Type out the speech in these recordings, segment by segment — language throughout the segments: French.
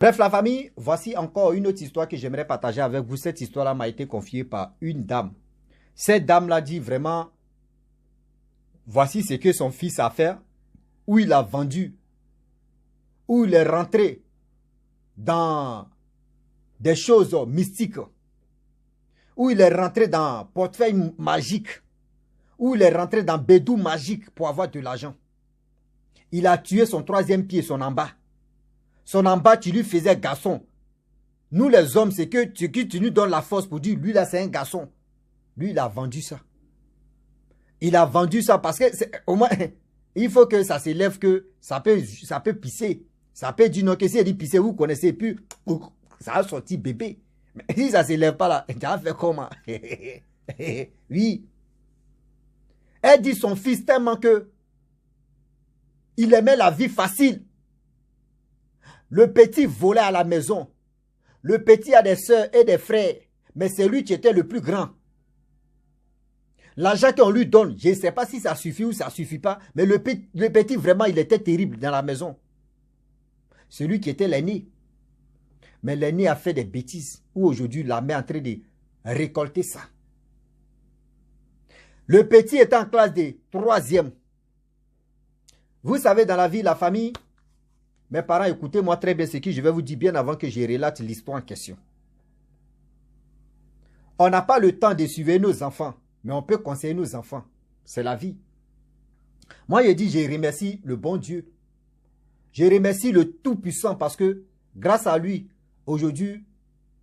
Bref, la famille, voici encore une autre histoire que j'aimerais partager avec vous. Cette histoire-là m'a été confiée par une dame. Cette dame-là dit vraiment, voici ce que son fils a fait, où il a vendu, où il est rentré dans des choses mystiques, où il est rentré dans portefeuille magique, où il est rentré dans bédou magique pour avoir de l'argent. Il a tué son troisième pied, son en bas. Son en bas, tu lui faisais garçon. Nous les hommes, c'est que tu nous donnes la force pour dire, lui là c'est un garçon. Lui, il a vendu ça. Il a vendu ça parce que, au moins, il faut que ça s'élève, que ça peut pisser. Ça peut dire non, que si elle dit pisser, vous connaissez plus, ça a sorti bébé. Mais si ça ne s'élève pas là, tu as fait comment? Oui. Elle dit son fils tellement que il aimait la vie facile. Le petit volait à la maison. Le petit a des soeurs et des frères, mais c'est lui qui était le plus grand. L'argent qu'on lui donne, je ne sais pas si ça suffit ou ça ne suffit pas, mais le petit, vraiment, il était terrible dans la maison. Celui qui était l'aîné. Mais l'aîné a fait des bêtises, où aujourd'hui, la mère est en train de récolter ça. Le petit est en classe de 3e. Vous savez, dans la vie, la famille, mes parents, écoutez-moi très bien ce que je vais vous dire bien avant que je relate l'histoire en question. On n'a pas le temps de suivre nos enfants, mais on peut conseiller nos enfants. C'est la vie. Moi, je dis, je remercie le bon Dieu. Je remercie le Tout-Puissant parce que, grâce à lui, aujourd'hui,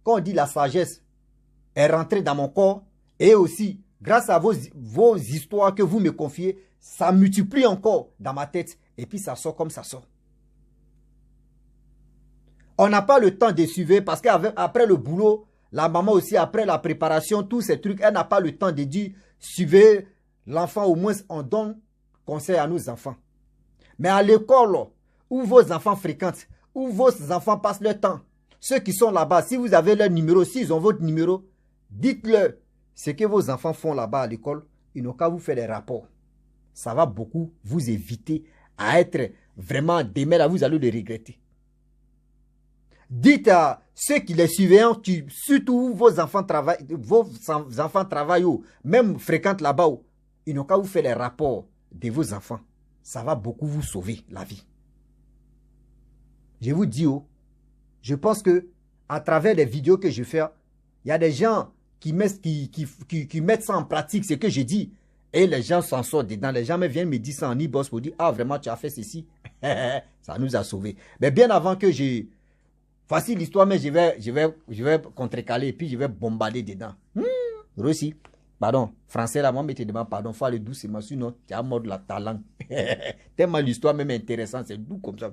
quand on dit la sagesse est rentrée dans mon corps, et aussi, grâce à vos histoires que vous me confiez, ça multiplie encore dans ma tête, et puis ça sort comme ça sort. On n'a pas le temps de suivre parce qu'après le boulot, la maman aussi, après la préparation, tous ces trucs, elle n'a pas le temps de dire, suivez l'enfant, au moins on donne conseil à nos enfants. Mais à l'école, où vos enfants fréquentent, où vos enfants passent leur temps, ceux qui sont là-bas, si vous avez leur numéro, s'ils ont votre numéro, dites-leur ce que vos enfants font là-bas à l'école, ils n'ont qu'à vous faire des rapports. Ça va beaucoup vous éviter à être vraiment demain là, vous allez le regretter. Dites à ceux qui les surveillent, surtout vos enfants travaillent ou même fréquentent là-bas, ils n'ont qu'à vous faire les rapports de vos enfants. Ça va beaucoup vous sauver la vie. Je vous dis, je pense que à travers les vidéos que je fais, il y a des gens qui mettent ça en pratique, ce que je dis, et les gens s'en sortent dedans. Les gens me viennent me dire ça en e-boss pour dire, ah vraiment tu as fait ceci. Ça nous a sauvés. Mais bien avant que voici l'histoire, mais je vais contrecaler et puis je vais bombarder dedans. Russie, pardon, français là, moi, je te demande pardon, il faut aller doucement, sinon tu as mort de ta langue. Tellement l'histoire même intéressante, c'est doux comme ça.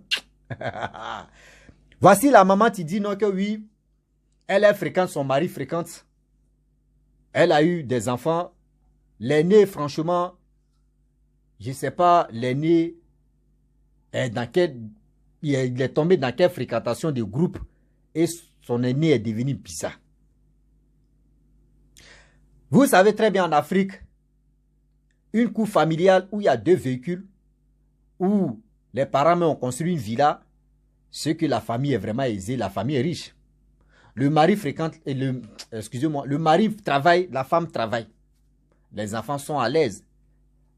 Voici la maman qui dit non que oui, elle est fréquente, son mari fréquente. Elle a eu des enfants. L'aîné, franchement, je ne sais pas, l'aîné est dans quel... Il est tombé dans quelle fréquentation de groupe et son aîné est devenu bizarre. Vous savez très bien en Afrique, une cour familiale où il y a 2 véhicules, où les parents ont construit une villa, ce que la famille est vraiment aisée, la famille est riche. Le mari fréquente, le mari travaille, la femme travaille. Les enfants sont à l'aise.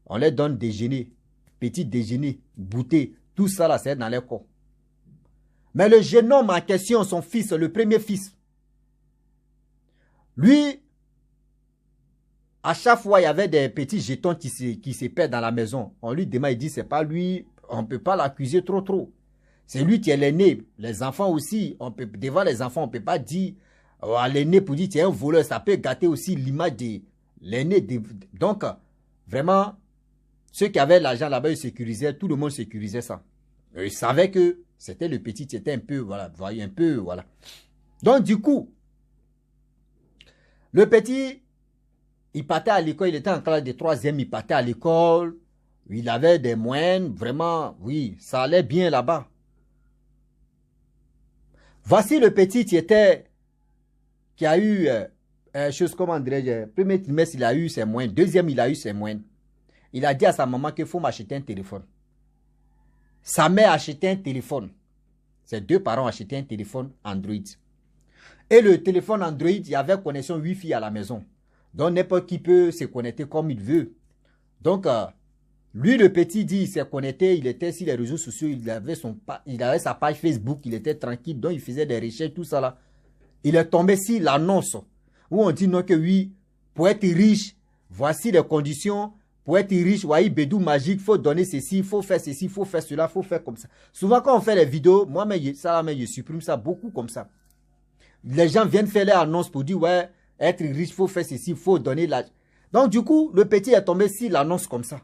On leur donne déjeuner, petit déjeuner, goûter, tout ça là c'est dans leur corps. Mais le jeune homme en question, son fils, le premier fils, lui, à chaque fois, il y avait des petits jetons qui se perdent dans la maison. On lui demande, il dit, c'est pas lui, on ne peut pas l'accuser trop. C'est lui qui est l'aîné. Les enfants aussi, devant les enfants, on ne peut pas dire à l'aîné pour dire, tu es un voleur. Ça peut gâter aussi l'image de l'aîné. Donc, vraiment, ceux qui avaient l'argent là-bas, ils sécurisaient, tout le monde sécurisait ça. Ils savaient que c'était le petit, c'était un peu, voilà, voyez, un peu, voilà. Donc, du coup, le petit, il partait à l'école, il était en classe de 3e, il partait à l'école, il avait des moyens, vraiment, oui, ça allait bien là-bas. Voici le petit qui a eu, chose, comment dirais-je, premier trimestre, il a eu ses moyens, 2e, il a eu ses moyens. Il a dit à sa maman qu'il faut m'acheter un téléphone. Sa mère a acheté un téléphone. Ses deux parents ont acheté un téléphone Android. Et le téléphone Android, il y avait connexion Wi-Fi à la maison. Donc, n'importe qui peut se connecter comme il veut. Donc, lui, le petit dit, il s'est connecté, il était sur les réseaux sociaux, il avait sa page Facebook, il était tranquille, donc il faisait des recherches, tout ça là. Il est tombé sur l'annonce où on dit non que oui, pour être riche, voici les conditions. Pour être riche, voyez, Bédou magique, il faut donner ceci, il faut faire ceci, il faut faire cela, il faut faire comme ça. Souvent, quand on fait les vidéos, moi-même, je supprime ça beaucoup comme ça. Les gens viennent faire les annonces pour dire, ouais, être riche, il faut faire ceci, il faut donner la... Donc, du coup, le petit est tombé sur l'annonce comme ça.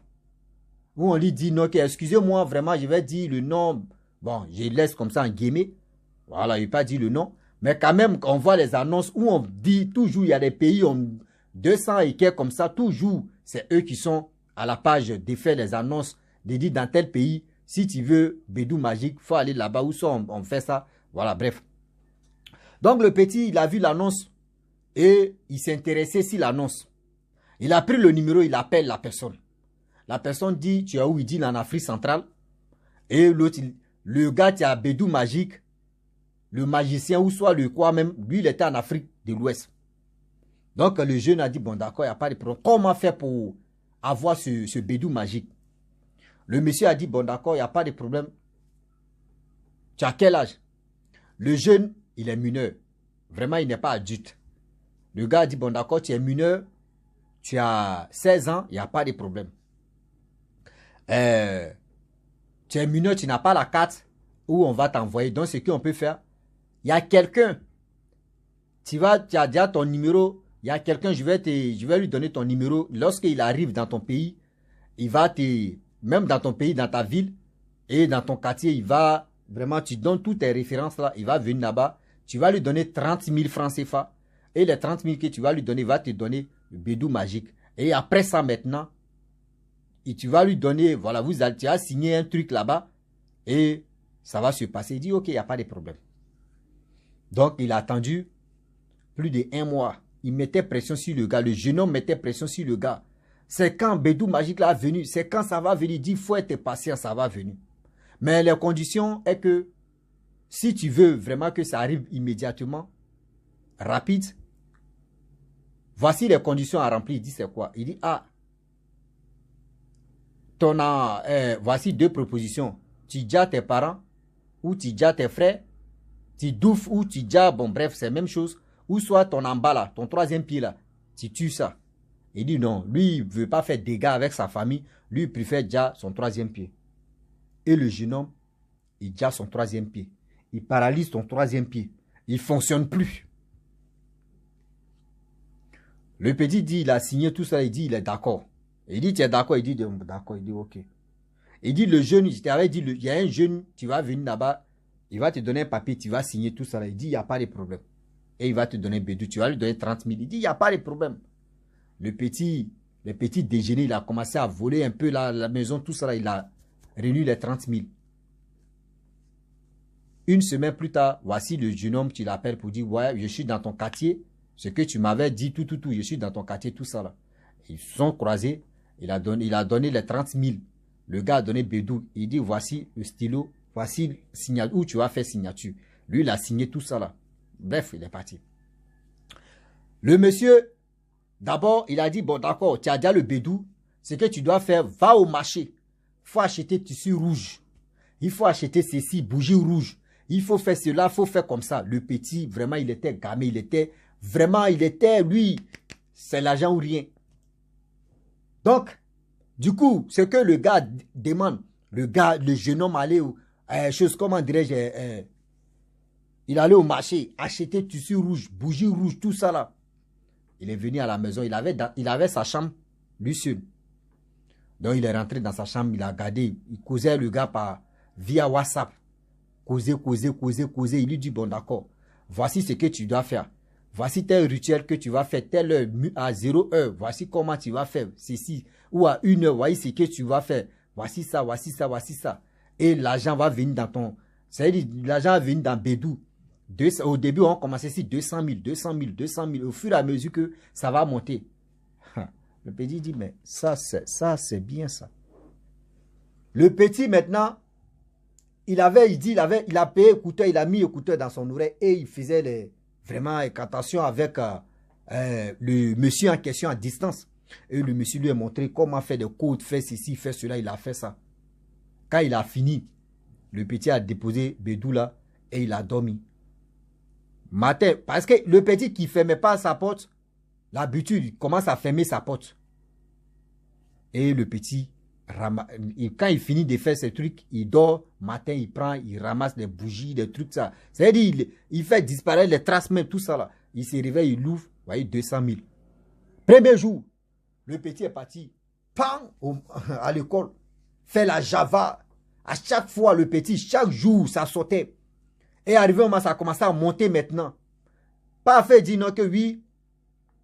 Où on lui dit, non, okay, excusez-moi, vraiment, je vais dire le nom. Bon, je laisse comme ça en guillemets. Voilà, il n'a pas dit le nom. Mais quand même, on voit les annonces où on dit toujours, il y a des pays, 200 et quelques comme ça, toujours, c'est eux qui sont à la page de faire les annonces, de dire dans tel pays, si tu veux Bédou magique, il faut aller là-bas, où ça, on fait ça. Voilà, bref. Donc le petit, il a vu l'annonce et il s'est intéressé sur l'annonce. Il a pris le numéro, il appelle la personne. La personne dit, tu es où? Il dit, en Afrique centrale. Et l'autre, le gars qui a Bédou magique, le magicien ou soit le quoi même, lui, il était en Afrique de l'Ouest. Donc le jeune a dit, bon d'accord, il n'y a pas de problème. Comment faire pour avoir ce Bédou magique? Le monsieur a dit, bon d'accord, il n'y a pas de problème. Tu as quel âge? Le jeune, il est mineur. Vraiment, il n'est pas adulte. Le gars a dit, bon d'accord, tu es mineur, tu as 16 ans, il n'y a pas de problème. Tu es mineur, tu n'as pas la carte où on va t'envoyer. Donc, ce qu'on peut faire, il y a quelqu'un, tu as déjà ton numéro, il y a quelqu'un, je vais lui donner ton numéro. Lorsqu'il arrive dans ton pays, il va même dans ton pays, dans ta ville et dans ton quartier, il va, vraiment, tu donnes toutes tes références là, il va venir là-bas, tu vas lui donner 30 000 francs CFA. Et les 30 000 que tu vas lui donner, il va te donner le Bédou magique. Et après ça maintenant, et tu vas lui donner, voilà, tu as signé un truc là-bas et ça va se passer. Il dit, ok, il n'y a pas de problème. Donc, il a attendu plus d'1 mois. Il mettait pression sur le gars. Le jeune homme mettait pression sur le gars. C'est quand Bédou magique là est venu. C'est quand ça va venir. Il dit, il faut être patient, ça va venir. Mais les conditions est que si tu veux vraiment que ça arrive immédiatement, rapide, voici les conditions à remplir. Il dit, c'est quoi? Il dit, ah, voici 2 propositions. Tu dis à tes parents, ou tu dis à tes frères, tu douffes, ou tu dis, bon bref, c'est la même chose. Ou soit ton en bas là, ton 3e pied là, tu tues ça. Il dit non, lui, il ne veut pas faire dégâts avec sa famille. Lui, il préfère déjà son 3e pied. Et le jeune homme, il déjà son 3e pied. Il paralyse son 3e pied. Il ne fonctionne plus. Le petit dit, il a signé tout ça, il dit, il est d'accord. Il dit, tu es d'accord? Il dit, d'accord. Il dit, ok. Il dit, le jeune, je t'avais dit, il y a un jeune, tu vas venir là-bas, il va te donner un papier, tu vas signer tout ça. Il dit, il n'y a pas de problème. Et il va te donner un Bédou, tu vas lui donner 30 000. Il dit, il n'y a pas de problème. Le petit déjeuner, il a commencé à voler un peu la maison, tout ça, il a réuni les 30 000. Une semaine plus tard, voici le jeune homme, tu l'appelles pour dire, ouais, je suis dans ton quartier, ce que tu m'avais dit, tout, je suis dans ton quartier, tout ça là. Ils se sont croisés, il a donné les 30 000. Le gars a donné Bédou, il dit, voici le stylo, voici le signature, où tu vas faire signature. Lui, il a signé tout ça là. Bref, il est parti. Le monsieur, d'abord, il a dit, bon d'accord, tu as déjà le Bédou, ce que tu dois faire, va au marché. Il faut acheter tissu rouge. Il faut acheter ceci, bougie rouge. Il faut faire cela, il faut faire comme ça. Le petit, vraiment, il était gamé, lui, c'est l'argent ou rien. Donc, du coup, ce que le gars demande, le jeune homme allait, comment dirais-je, il allait au marché, acheter tissu rouge, bougie rouge, tout ça là. Il est venu à la maison, il avait sa chambre, lui seul. Donc, il est rentré dans sa chambre, il a regardé, il causait le gars via WhatsApp. Causer. Il lui dit, bon d'accord, voici ce que tu dois faire. Voici tel rituel que tu vas faire, telle heure, à 0 heure, voici comment tu vas faire ceci. Ou à 1 heure, voici ce que tu vas faire. Voici ça. Et l'argent va venir dans ton... C'est-à-dire, l'argent va venir dans Bédou. Au début, on commençait ici 200 000. Au fur et à mesure que ça va monter. Le petit dit, mais ça c'est bien ça. Le petit maintenant, il dit, il a payé écouteur, il a mis écouteur dans son oreille et il faisait vraiment incantation avec le monsieur en question à distance. Et le monsieur lui a montré comment faire des codes, faire ceci, faire cela, il a fait ça. Quand il a fini, le petit a déposé Bédou là et il a dormi. Matin, parce que le petit qui ne fermait pas sa porte, l'habitude, il commence à fermer sa porte. Et le petit, quand il finit de faire ses trucs, il dort, matin, il ramasse des bougies, des trucs, ça. C'est-à-dire, il fait disparaître les traces même, tout ça là. Il se réveille, il l'ouvre, vous voyez, 200 000. Premier jour, le petit est parti, à l'école, fait la Java. À chaque fois, le petit, chaque jour, ça sautait. Et arrivé au moment, ça a commencé à monter maintenant. Pas fait dire non que oui,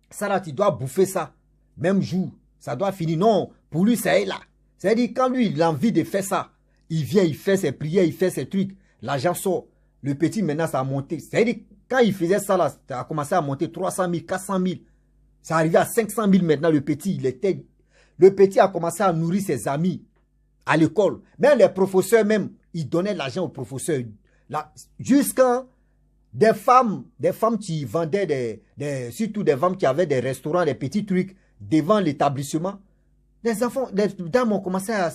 ça là, tu dois bouffer ça. Même jour, ça doit finir. Non, pour lui, c'est là. C'est-à-dire, quand lui, il a envie de faire ça, il vient, il fait ses prières, il fait ses trucs. L'argent sort. Le petit, maintenant, ça a monté. C'est-à-dire, quand il faisait ça là, ça a commencé à monter 300 000, 400 000. Ça arrivé à 500 000 maintenant. Le petit a commencé à nourrir ses amis à l'école. Même les professeurs, même, ils donnaient l'argent aux professeurs. Jusqu'à des femmes qui vendaient surtout des femmes qui avaient des restaurants, des petits trucs devant l'établissement. Les enfants, les dames ont commencé à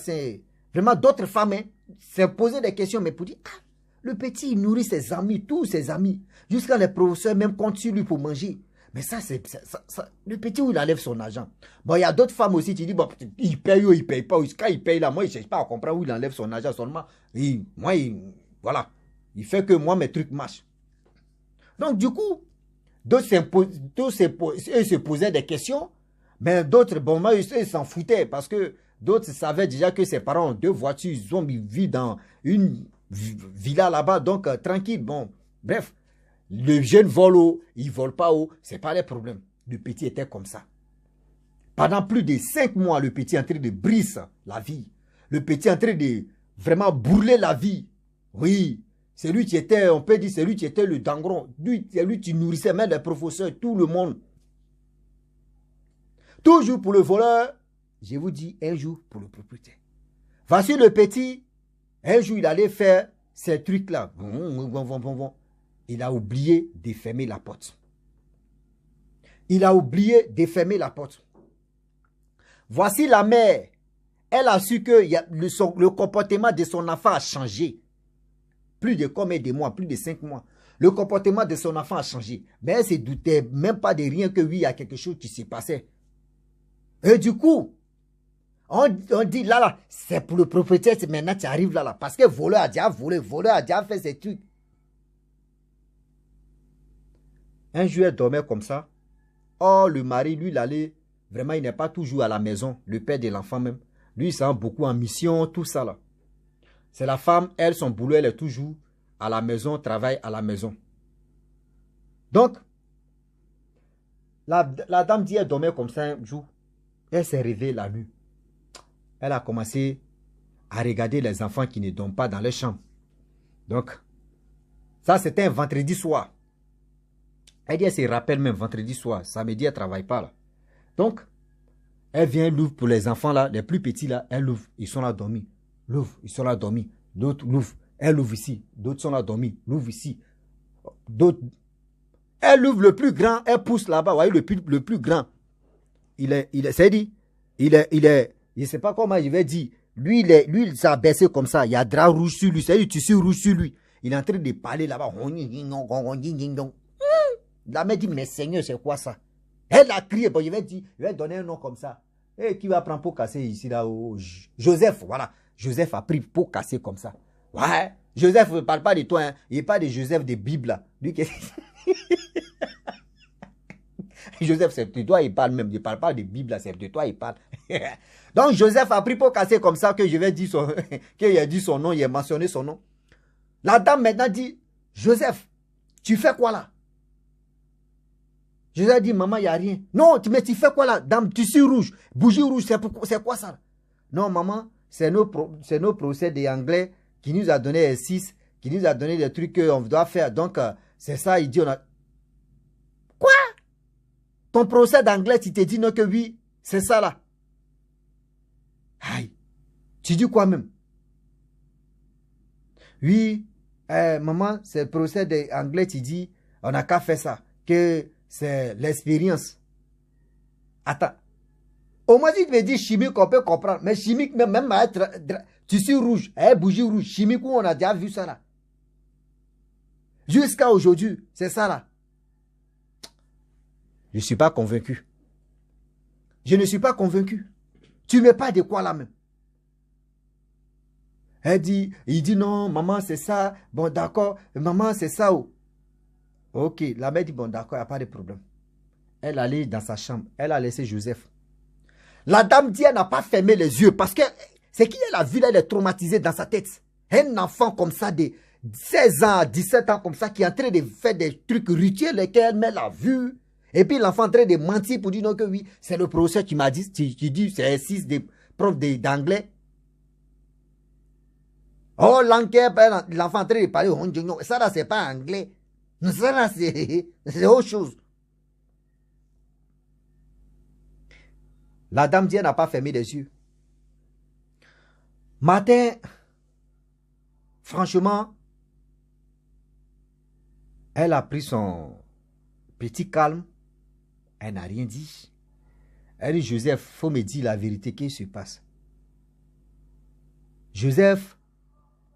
vraiment d'autres femmes se poser des questions, mais pour dire, le petit il nourrit ses amis, tous ses amis, jusqu'à les professeurs même comptent sur lui pour manger. Mais ça, le petit où il enlève son argent. Bon, il y a d'autres femmes aussi qui disent, bon, il paye ou il paye pas. Quand il paye là, moi, je ne cherche pas à comprendre où il enlève son argent seulement. Voilà. Il fait que moi, mes trucs marchent. Donc, du coup, d'autres se posaient des questions, mais d'autres, bon, moi, ils s'en foutaient parce que d'autres savaient déjà que ses parents ont 2 voitures, ils vivent dans une villa là-bas, donc tranquille, bon, bref. Le jeune vole haut, il ne vole pas haut, ce n'est pas les problèmes. Le petit était comme ça. Pendant plus de 5 mois, le petit est en train de briser la vie. Le petit est en train de vraiment brûler la vie. Oui, c'est lui qui était, on peut dire, c'est lui qui était le dangron. C'est lui qui nourrissait même les professeurs, tout le monde. Toujours pour le voleur, je vous dis, un jour pour le propriétaire. Voici le petit, un jour il allait faire ces trucs-là. Il a oublié de fermer la porte. Il a oublié de fermer la porte. Voici la mère. Elle a su que le comportement de son enfant a changé. Plus de combien de mois? Plus de 5 mois. Le comportement de son enfant a changé. Mais elle ne se doutait même pas de rien que oui, il y a quelque chose qui s'est passé. Et du coup, on dit là, c'est pour le propriétaire, maintenant tu arrives là. Parce que voleur a déjà volé, voleur a déjà fait ses trucs. Un jour, elle dormait comme ça. Oh, le mari, lui, il allait, vraiment, il n'est pas toujours à la maison, le père de l'enfant même. Lui, il s'en beaucoup en mission, tout ça là. C'est la femme, elle, son boulot, elle est toujours à la maison, travaille à la maison. Donc, la dame dit, elle dormait comme ça un jour. Elle s'est réveillée la nuit. Elle a commencé à regarder les enfants qui ne dorment pas dans les chambres. Donc, ça, c'était un vendredi soir. Elle dit, elle se rappelle même vendredi soir. Samedi, elle ne travaille pas là. Donc, elle vient l'ouvre pour les enfants là, les plus petits là. Elle l'ouvre. Ils sont là dormis. L'ouvre. Ils sont là dormis. D'autres l'ouvrent. Elle ouvre ici. D'autres sont là dormis. L'ouvre ici. D'autres. Elle ouvre le plus grand. Elle pousse là-bas. Vous voyez, le plus grand. C'est dit. Je ne sais pas comment je vais dire. Lui, il s'est baissé comme ça. Il y a drap rouge sur lui. C'est du tissu rouge sur lui. Il est en train de parler là-bas. La mère dit, mais Seigneur, c'est quoi ça? Elle a crié, bon, je vais donner un nom comme ça. Et qui va prendre pour casser ici, là, Joseph, voilà. Joseph a pris pour casser comme ça. Ouais, Joseph ne parle pas de toi, hein. Il parle de Joseph de Bible, là. Lui, Joseph, c'est de toi, il parle même. Il ne parle pas de Bible, là, c'est de toi, il parle. Donc, Joseph a pris pour casser comme ça que je vais dire qu'il a dit son nom, il a mentionné son nom. La dame maintenant dit, Joseph, tu fais quoi là? Joseph dit, maman, il n'y a rien. Non, mais tu fais quoi là? Dame, tissu rouge, bougie rouge, c'est quoi ça? Non, maman, c'est nos procès des Anglais qui nous a donné 6, qui nous a donné des trucs qu'on doit faire. Donc, c'est ça, il dit, on a... Quoi? Ton procès d'anglais, tu t'es dit non que oui, c'est ça là. Aïe. Tu dis quoi même? Oui, maman, c'est le procès d'anglais, tu dis, on n'a qu'à faire ça, que c'est l'expérience. Attends. Au moins, tu me dis chimique, on peut comprendre. Mais chimique, même tissu rouge, bougie rouge, chimique, où on a déjà vu ça là. Jusqu'à aujourd'hui, c'est ça là. Je ne suis pas convaincu. Je ne suis pas convaincu. Tu ne mets pas de quoi là même. Il dit non, maman, c'est ça. Bon, d'accord, maman, c'est ça. Oh. Ok, la mère dit bon, d'accord, il n'y a pas de problème. Elle allait dans sa chambre. Elle a laissé Joseph. La dame dit, elle n'a pas fermé les yeux parce que c'est qu'elle a vu, elle est traumatisée dans sa tête. Un enfant comme ça de 16 ans, 17 ans comme ça, qui est en train de faire des trucs rituels qu'elle l'a vu. Et puis l'enfant est en train de mentir pour dire non que oui, c'est le professeur qui m'a dit, qui dit c'est 6 des profs d'anglais. Oh, l'enquête, l'enfant est en train de parler, ça là, c'est pas anglais. Ça là, c'est autre chose. La dame dit, elle n'a pas fermé les yeux. Matin, franchement, elle a pris son petit calme. Elle n'a rien dit. Elle dit, Joseph, il faut me dire la vérité, qu'est-ce qui se passe? Joseph,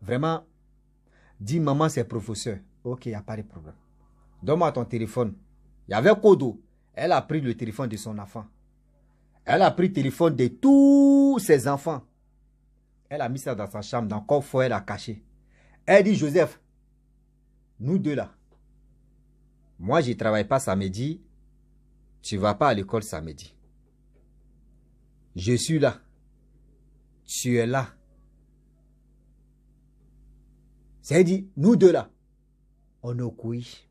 vraiment, dit, maman, c'est professeur. Ok, il n'y a pas de problème. Donne-moi ton téléphone. Il y avait Kodo. Elle a pris le téléphone de son enfant. Elle a pris le téléphone de tous ses enfants. Elle a mis ça dans sa chambre, dans le coffre, elle a caché. Elle dit, Joseph, nous deux là, moi je ne travaille pas samedi, tu ne vas pas à l'école samedi. Je suis là, tu es là. C'est dit, nous deux là, on est au couilles.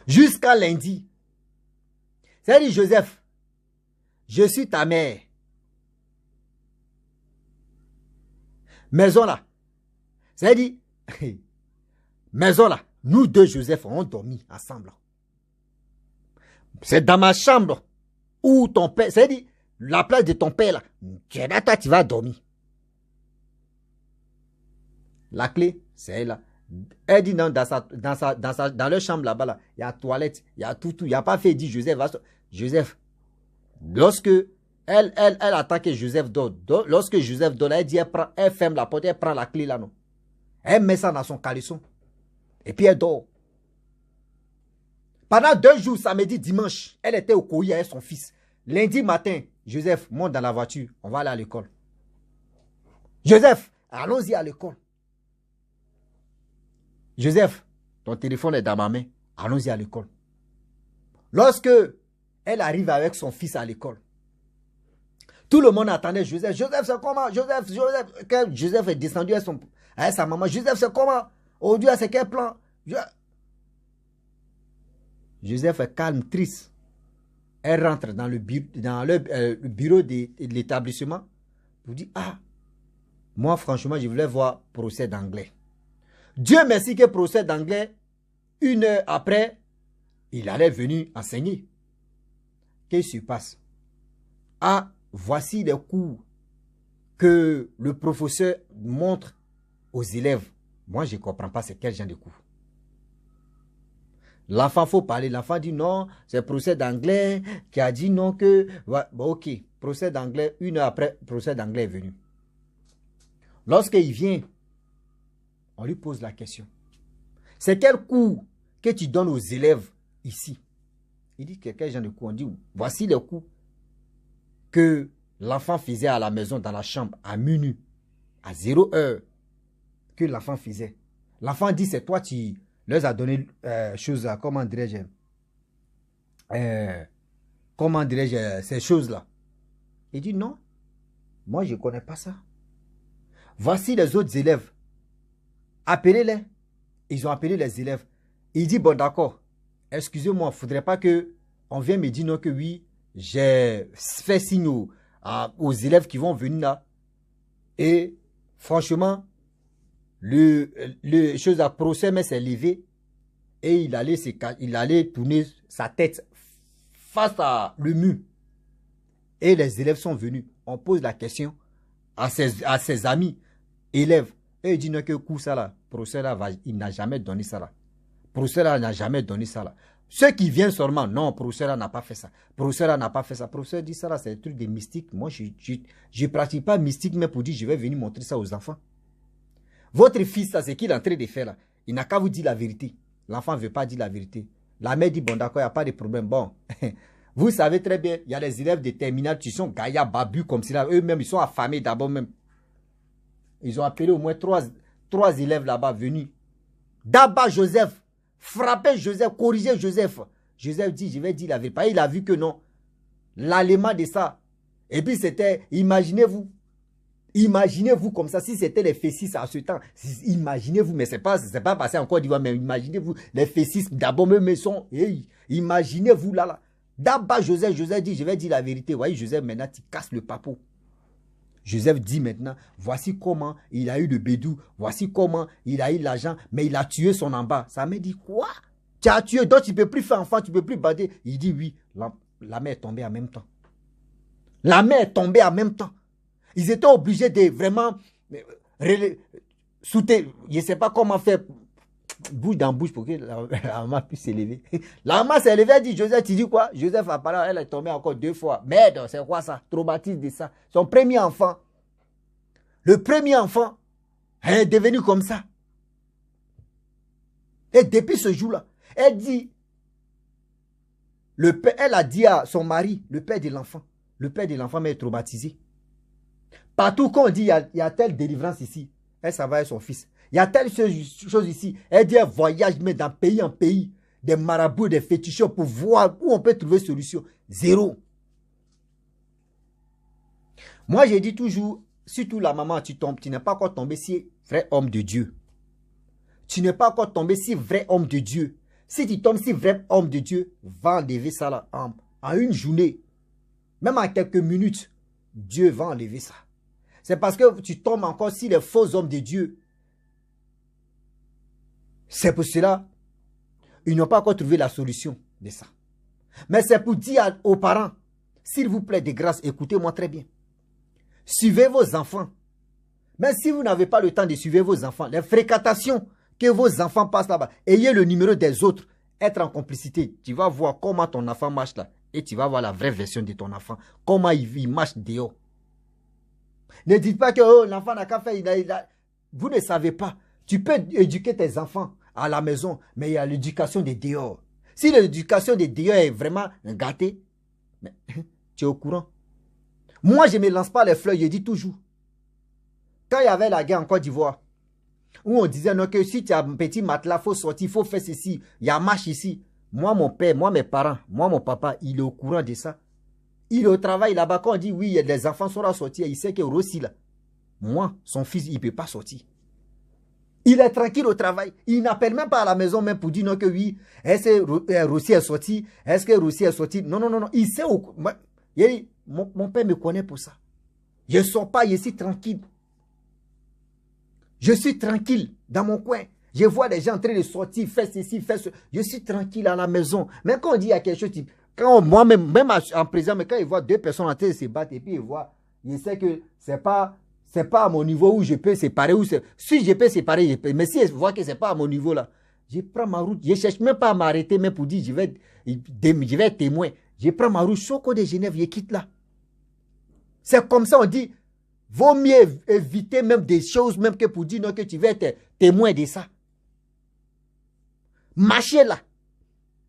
Jusqu'à lundi. C'est dit, Joseph, je suis ta mère. Maison là. C'est dit, maison là, nous deux, Joseph, on dormi ensemble. C'est dans ma chambre où ton père, c'est dit, la place de ton père là, là, toi tu vas dormir. La clé, c'est là. Elle dit non, dans leur chambre là-bas, là, il y a toilette, il y a tout, il n'y a pas fait, dit Joseph, Joseph, lorsque elle attend que Joseph dort, lorsque Joseph dort, elle dit, elle ferme la porte, elle prend la clé là, non. Elle met ça dans son caleçon. Et puis elle dort. Pendant 2 jours, samedi, dimanche, elle était au courrier avec son fils. Lundi matin, Joseph, monte dans la voiture, on va aller à l'école. Joseph, allons-y à l'école. Joseph, ton téléphone est dans ma main. Allons-y à l'école. Lorsque elle arrive avec son fils à l'école, tout le monde attendait Joseph. Joseph, c'est comment? Joseph. Quand Joseph est descendu avec sa maman, Joseph, c'est comment? Oh Dieu, c'est quel plan? Joseph est calme, triste. Elle rentre dans le bureau de l'établissement pour dire, ah, moi franchement, je voulais voir procès d'anglais. Dieu merci que procès d'anglais, 1 heure après, il allait venir enseigner. Qu'est-ce qui se passe? Ah, voici les cours que le professeur montre aux élèves. Moi, je ne comprends pas c'est quel genre de cours. L'enfant, faut parler. L'enfant dit non, c'est procès d'anglais qui a dit non que... Bon, ok, procès d'anglais, 1 heure après, procès d'anglais est venu. Lorsqu'il vient, on lui pose la question. C'est quel cours que tu donnes aux élèves ici? Il dit quel genre de cours? On dit, voici les cours que l'enfant faisait à la maison, dans la chambre, à minuit, à 0 heure, que l'enfant faisait. L'enfant dit, c'est toi, tu leur as donné choses, comment dirais-je, ces choses-là. Il dit, non, moi, je ne connais pas ça. Voici les autres élèves. Appelez-les. Ils ont appelé les élèves. Il dit, bon, d'accord, excusez-moi, il ne faudrait pas qu'on vienne me dire non que oui, j'ai fait signe aux élèves qui vont venir là. Et franchement, le chose à procès, mais s'est levé et il allait tourner sa tête face à le mur. Et les élèves sont venus. On pose la question à ses amis élèves. Et il dit non que coup ça là, procès là, il n'a jamais donné ça là. Procès là n'a jamais donné ça là. Ceux qui viennent seulement, non, procès là n'a pas fait ça. Procès là n'a pas fait ça. Procès dit ça là, c'est un truc de mystique. Moi, je ne pratique pas mystique, mais pour dire, je vais venir montrer ça aux enfants. Votre fils, là, c'est qu'il est en train de faire là. Il n'a qu'à vous dire la vérité. L'enfant ne veut pas dire la vérité. La mère dit, bon, d'accord, il n'y a pas de problème. Bon, vous savez très bien, il y a des élèves de terminale qui sont gaillards, babus comme cela. Eux-mêmes, ils sont affamés d'abord même. Ils ont appelé au moins trois élèves là-bas venus. D'abord, Joseph. Frappez Joseph, corrigez Joseph. Joseph dit, je vais dire la vérité. Il a vu que non. L'allément de ça. Et puis c'était, imaginez-vous comme ça, si c'était les Fessis à ce temps. Imaginez-vous, mais c'est pas passé en Côte d'Ivoire, mais imaginez-vous, les Fessis d'abord même sont. Hey, imaginez-vous là. D'abord Joseph dit, je vais dire la vérité. Vous voyez, Joseph, maintenant, tu casses le papeau. Joseph dit maintenant, voici comment il a eu le bédou, voici comment il a eu l'argent, mais il a tué son en bas. Ça me dit quoi? Tu as tué, donc tu ne peux plus faire enfant, tu ne peux plus bader. Il dit oui, la mère est tombée en même temps. La mère est tombée en même temps. Ils étaient obligés de vraiment soutenir, je ne sais pas comment faire, bouche dans bouche pour que la maman puisse s'élever. La maman s'est élevée, elle dit, Joseph, tu dis quoi? Joseph a parlé, elle est tombée encore 2 fois. Merde, c'est quoi ça? Traumatisme de ça. Son premier enfant. Le premier enfant, elle est devenue comme ça. Et depuis ce jour-là, elle dit, elle a dit à son mari, le père de l'enfant est traumatisé. Partout qu'on dit, il y a telle délivrance ici, elle s'en va avec son fils. Il y a telle chose ici. Elle dit, elle voyage, mais d'un pays en pays, des marabouts, des féticheurs pour voir où on peut trouver solution. Zéro. Moi, j'ai dit toujours, surtout la maman, tu tombes, tu n'es pas encore tombé si vrai homme de Dieu. Tu n'es pas encore tombé si vrai homme de Dieu. Si tu tombes si vrai homme de Dieu, va enlever ça là, en une journée. Même en quelques minutes, Dieu va enlever ça. C'est parce que tu tombes encore si les faux hommes de Dieu. C'est pour cela, ils n'ont pas encore trouvé la solution de ça. Mais c'est pour dire aux parents, s'il vous plaît, de grâce, écoutez-moi très bien. Suivez vos enfants. Même si vous n'avez pas le temps de suivre vos enfants, les fréquentations que vos enfants passent là-bas, ayez le numéro des autres, être en complicité. Tu vas voir comment ton enfant marche là. Et tu vas voir la vraie version de ton enfant. Comment il marche dehors. Ne dites pas que oh, l'enfant n'a qu'à faire. Vous ne savez pas. Tu peux éduquer tes enfants à la maison, mais il y a l'éducation des dehors. Si l'éducation des dehors est vraiment gâtée, mais, tu es au courant. Moi, je ne me lance pas les fleurs, je dis toujours. Quand il y avait la guerre en Côte d'Ivoire, où on disait non, que si tu as un petit matelas, il faut sortir, il faut faire ceci, il y a marche ici. Moi, mon père, moi, mes parents, moi, mon papa, il est au courant de ça. Il est au travail là-bas. Quand on dit oui, les enfants sont là sortir, il sait que Rossi là. Moi, son fils, il ne peut pas sortir. Il est tranquille au travail. Il n'appelle même pas à la maison même pour dire non que oui. Est-ce que Rossi est sorti? Est-ce que Rossi est sorti? Non, non, non, non. Il sait. Mon père me connaît pour ça. Je ne sors pas, je suis tranquille. Je suis tranquille dans mon coin. Je vois des gens en train de sortir, faire ceci, faire ce. Je suis tranquille à la maison. Même quand on dit il y a quelque chose, quand moi-même, même en présent, mais quand il voit 2 personnes en train de se battre et puis il voit, il sait que c'est pas à mon niveau où je peux séparer. Si je peux séparer, je peux. Mais si je vois que c'est pas à mon niveau là, je prends ma route. Je ne cherche même pas à m'arrêter, même pour dire je vais être témoin. Je prends ma route, Choco de Genève, je quitte là. C'est comme ça on dit. Vaut mieux éviter même des choses, même que pour dire non, que tu vas être témoin de ça. Marchez là.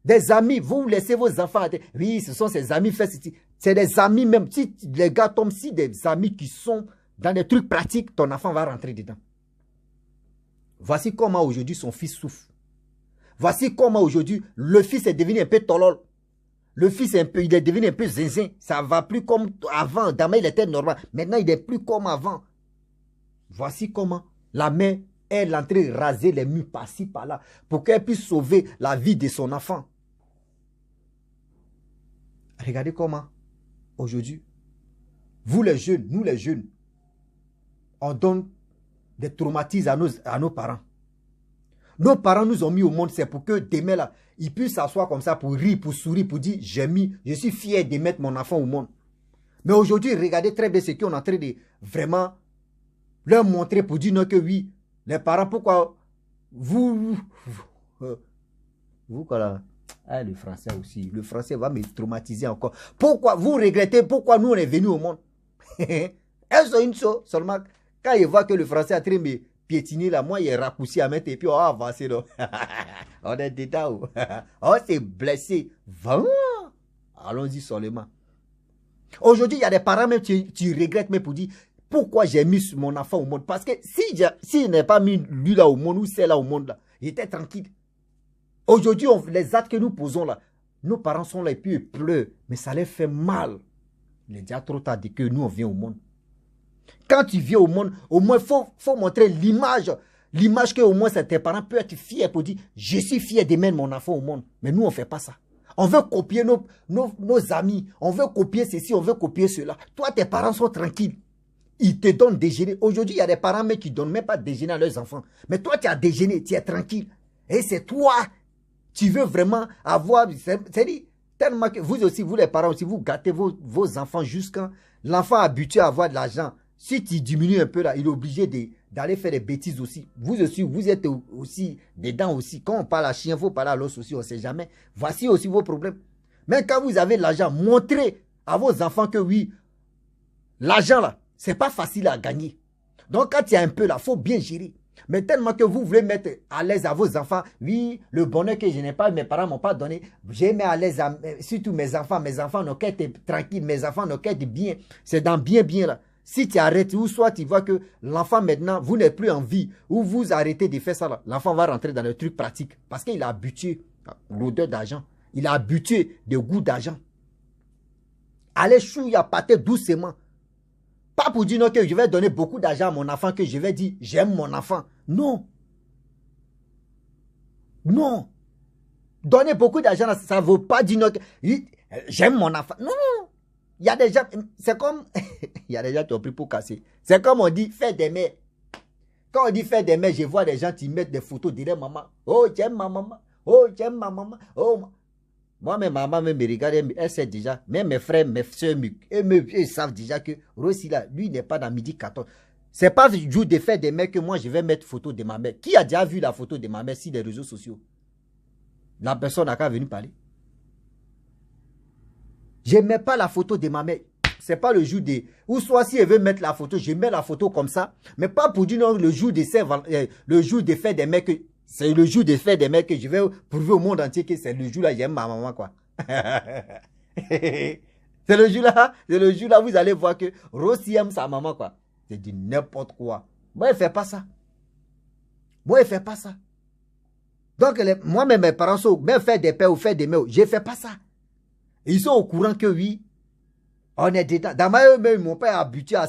Des amis, vous laissez vos enfants. Oui, ce sont ces amis. C'est des amis même. Si les gars tombent, si des amis qui sont dans des trucs pratiques, ton enfant va rentrer dedans. Voici comment aujourd'hui son fils souffre. Voici comment aujourd'hui le fils est devenu un peu tolol. Le fils, il est devenu un peu zinzin. Ça ne va plus comme avant. D'abord, il était normal. Maintenant, il n'est plus comme avant. Voici comment la mère est en train de raser les murs par-ci, par-là, pour qu'elle puisse sauver la vie de son enfant. Regardez comment, aujourd'hui, vous les jeunes, nous les jeunes, on donne des traumatismes à nos parents. Nos parents nous ont mis au monde, c'est pour que demain, là, ils puissent s'asseoir comme ça pour rire, pour sourire, pour dire, je suis fier de mettre mon enfant au monde. Mais aujourd'hui, regardez très bien ce qu'on est en train de vraiment leur montrer pour dire non que oui, les parents, pourquoi vous, quoi là? Ah, le français aussi. Le français va me traumatiser encore. Pourquoi vous regrettez pourquoi nous on est venus au monde? Elles sont une chose seulement. Quand ils voient que le français a train de piétiner là, moi il est raccourci à mettre et puis on va avancer là. On est dedans. On s'est blessé. Vraiment. Allons-y seulement. Aujourd'hui, il y a des parents même qui regrettent même pour dire pourquoi j'ai mis mon enfant au monde. Parce que si n'ai pas mis lui là au monde ou celle là au monde là, il était tranquille. Aujourd'hui, les actes que nous posons là, nos parents sont là et puis ils pleurent. Mais ça les fait mal. Il est déjà trop tard que nous on vient au monde. Quand tu viens au monde, au moins il faut montrer l'image. L'image que au moins tes parents peuvent être fiers pour dire je suis fier de mettre mon enfant au monde. Mais nous on ne fait pas ça. On veut copier nos amis. On veut copier ceci, on veut copier cela. Toi, tes parents sont tranquilles. Ils te donnent déjeuner. Aujourd'hui, il y a des parents mais qui ne donnent même pas déjeuner à leurs enfants. Mais toi, tu as déjeuné, tu es tranquille. Et c'est toi, tu veux vraiment avoir... C'est-à-dire, tellement que vous aussi, vous les parents aussi, vous gâtez vos enfants jusqu'à... L'enfant habitué à avoir de l'argent. Si tu diminues un peu là, il est obligé d'aller faire des bêtises aussi. Vous aussi, vous êtes aussi dedans aussi. Quand on parle à chien, il faut parler à l'os aussi, on ne sait jamais. Voici aussi vos problèmes. Mais quand vous avez de l'argent, montrez à vos enfants que oui, l'argent là, ce n'est pas facile à gagner. Donc quand il y a un peu là, il faut bien gérer. Mais tellement que vous voulez mettre à l'aise à vos enfants, oui, le bonheur que je n'ai pas, mes parents ne m'ont pas donné, j'ai mis à l'aise surtout mes enfants n'ont qu'à être tranquilles, mes enfants n'ont qu'à être bien. C'est dans bien là. Si tu arrêtes, ou soit tu vois que l'enfant maintenant, vous n'êtes plus en vie, ou vous arrêtez de faire ça, l'enfant va rentrer dans le truc pratique. Parce qu'il a habitué à l'odeur d'argent. Il a habitué de goût d'argent. Allez chouiller à pâter doucement. Pas pour dire non, que je vais donner beaucoup d'argent à mon enfant, que je vais dire j'aime mon enfant. Non. Non. Donner beaucoup d'argent, ça ne veut pas dire non, que j'aime mon enfant. Non. Il y a des gens, c'est comme, il y a des gens qui ont pris pour casser. C'est comme on dit, faire des mères. Quand on dit faire des mères, je vois des gens qui mettent des photos derrière maman. Oh, j'aime ma maman. Oh, j'aime ma maman. Oh, moi, mes mamans me regardent, elles savent déjà. Même mes frères, mes soeurs, ils savent déjà que Rossi là, lui, il n'est pas dans midi 14. C'est pas le jour de faire des mères que moi, je vais mettre photo de ma mère. Qui a déjà vu la photo de ma mère sur les réseaux sociaux? La personne n'a qu'à venir parler. Je ne mets pas la photo de ma mère. Ce n'est pas le jour de... Ou soit si elle veut mettre la photo, je mets la photo comme ça. Mais pas pour dire non, le jour de faire des mères que... C'est le jour de faire des mères que je vais prouver au monde entier que c'est le jour là, j'aime ma maman, quoi. C'est le jour là, vous allez voir que Rossi aime sa maman, quoi. C'est du n'importe quoi. Moi, elle ne fait pas ça. Moi, elle ne fait pas ça. Donc, moi-même, mes parents sont... Même faire des pères ou faire des mères, je ne fais pas ça. Ils sont au courant que oui, on est dedans. Dans ma eux-mêmes, mon père a habitué à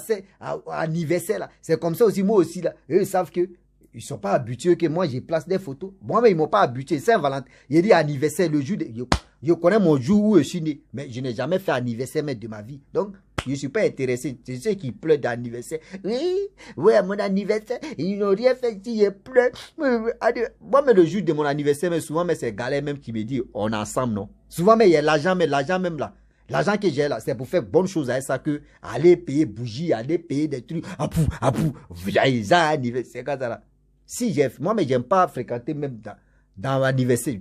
anniversaire là. C'est comme ça aussi, moi aussi là. Eux, ils savent que ils ne sont pas habitués que moi, je place des photos. Moi-même, ils ne m'ont pas habitué. Saint-Valentin, il dit anniversaire, le jour de... Je connais mon jour où je suis né, mais je n'ai jamais fait anniversaire même de ma vie. Donc, je ne suis pas intéressé. C'est ceux qui pleurent d'anniversaire. Oui, à mon anniversaire, ils n'ont rien fait si je pleure. Moi, mais le jour de mon anniversaire, mais souvent, c'est Galet même qui me dit, on est ensemble, non? Souvent, mais il y a l'argent, mais l'argent même là. L'argent que j'ai là, c'est pour faire bonne chose avec ça que aller payer bougies, aller payer des trucs. Apou, anniversaire, comme ça là. Si moi, mais j'aime pas fréquenter même dans l'anniversaire.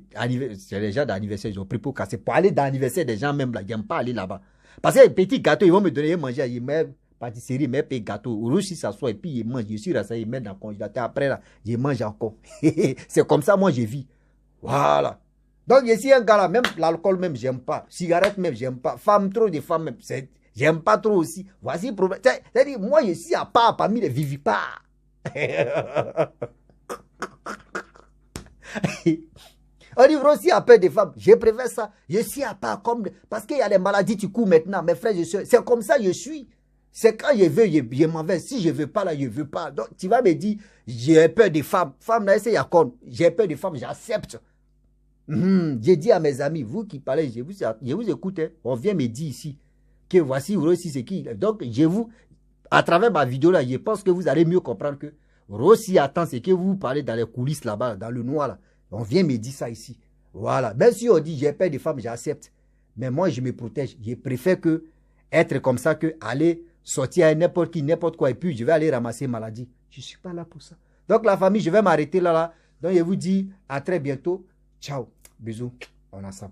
C'est les gens d'anniversaire, ils ont pris pour casser. Pour aller dans l'anniversaire des gens même là, j'aime pas aller là-bas. Parce que les petits gâteaux, ils vont me donner à manger. Ils mettent pâtisserie, ils mettent des gâteaux. Ou si ça soit, et puis ils mangent. Je suis là, ça, ils mettent dans le congélateur. Après là, ils mangent encore. C'est comme ça, moi, je vis. Voilà. Donc, je suis un gars là, même l'alcool même, j'aime pas. Cigarette même, j'aime pas. Femme, trop de femmes même, j'aime pas trop aussi. Voici le problème. C'est-à-dire, moi, je suis à part parmi les vivipares. On dit aussi à peur des femmes. Je préfère ça. Je suis à part comme... Parce qu'il y a des maladies qui courent maintenant. Mes frères, c'est comme ça je suis. C'est quand je veux, je m'en vais. Si je veux pas là, je veux pas. Donc, tu vas me dire, j'ai peur des femmes. Femmes, là, c'est Yakon. J'ai peur des femmes, j'accepte. J'ai dit à mes amis, vous qui parlez, je vous écoute. Hein. On vient me dire ici que voici Rossi, c'est qui. Donc, à travers ma vidéo là, je pense que vous allez mieux comprendre que Rossi attend, c'est que vous parlez dans les coulisses là-bas, dans le noir là. On vient me dire ça ici. Voilà. Même si on dit j'ai peur des femmes, j'accepte. Mais moi, je me protège. Je préfère que être comme ça que aller sortir à n'importe qui, n'importe quoi. Et puis, je vais aller ramasser maladie. Je ne suis pas là pour ça. Donc, la famille, je vais m'arrêter là. Donc, je vous dis à très bientôt. Ciao. Bisous. On a ça.